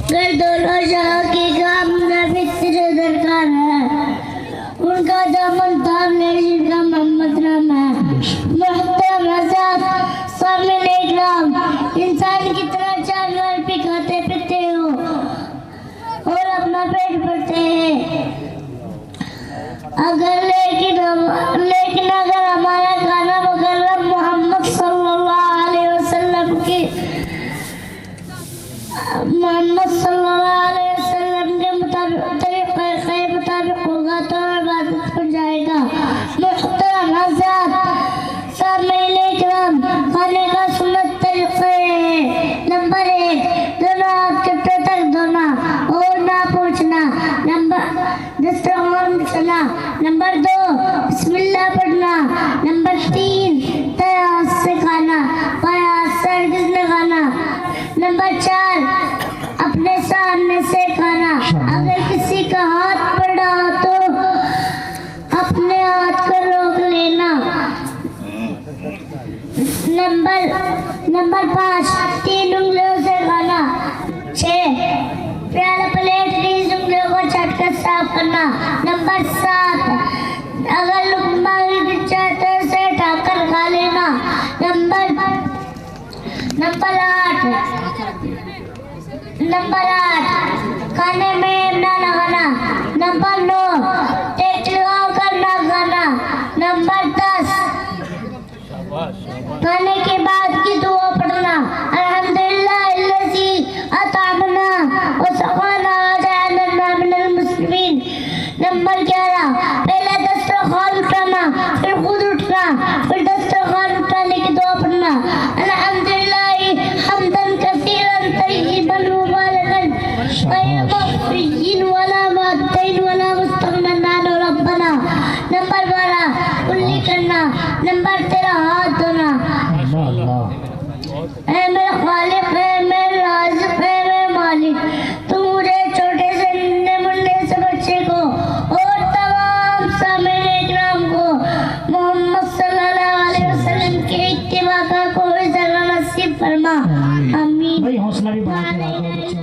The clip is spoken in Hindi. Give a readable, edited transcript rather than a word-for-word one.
दोनों जगह के काम नबी तेरे दरकार है। उनका दामन थाम ले जिनका मोहम्मद नाम है। मुहतरम हज़रात, सामने इकराम, इंसान की तरह जानवर भी खाते पीते हो और अपना पेट भरते हैं। लेकिन अगर हमारा खाना मुकर्रम मोहम्मद सल्लल्लाहु अलैहि वसल्लम के मुताबिक होगा तो इबादत बन जाएगा। मुहतरम हज़रात, सामईन इकराम, खाने का सुन्नत तरीक़े है। नंबर 1, दोनों हाथ चट्टे तक धोना और ना पूछना। दस्तरखान बिछाना। नंबर 2, बिस्मिल्लाह पढ़ना। नंबर 3, दाएं हाथ से खाना, बाएं हाथ से हरगिज़ न खाना। नंबर 4, अपने सामने से खाना। अगर किसी का हाथ पड़ा हो तो अपने हाथ को रोक लेना। नंबर 5, 3 उंगलियों से खाना। 6, प्याला प्लेट 20 उंगलियों को छटकर साफ करना। नंबर 7, अगर लुक़मा गिर जाए तो उसे ढककर खा लेना। नंबर 8, खाने में ना लगाना। नंबर 9, टेक लगाकर ना खाना। नंबर 10, खाने के बाद की दुआ पढ़ना। अल्हम्दुलिल्लाह अल्लज़ी अतअमना व सक़ाना व जअलना मिनल मुस्लिमीन। नंबर 11, पहले दस्तरखान उठाना, फिर खुद उठना, फिर दस्तरखान उठाने की दुआ पढ़ना। अल्हम्दुलिल्लाह हम्दन कसीरन तय्यिबन मुबारकन गैर मग़फ़ूरिन वला मुअद्दिन वला मुस्तग़नन अन्हु रब्बना। नंबर 12, कुल्ली करना। नंबर 13, हाथ धोना। ऐ मेरे खालिक, ऐ मेरे राज़िक़, ऐ मेरे मालिक, तू मुझे छोटे से नन्हे मुन्ने से बच्चे को और तमाम सामईन इकराम को मोहम्मद सल्लल्लाहु अलैहि वसल्लम के इत्तिबा का कोई ज़र्रा नसीब फरमा। आमीन। भाई हौसला भी बढ़ा के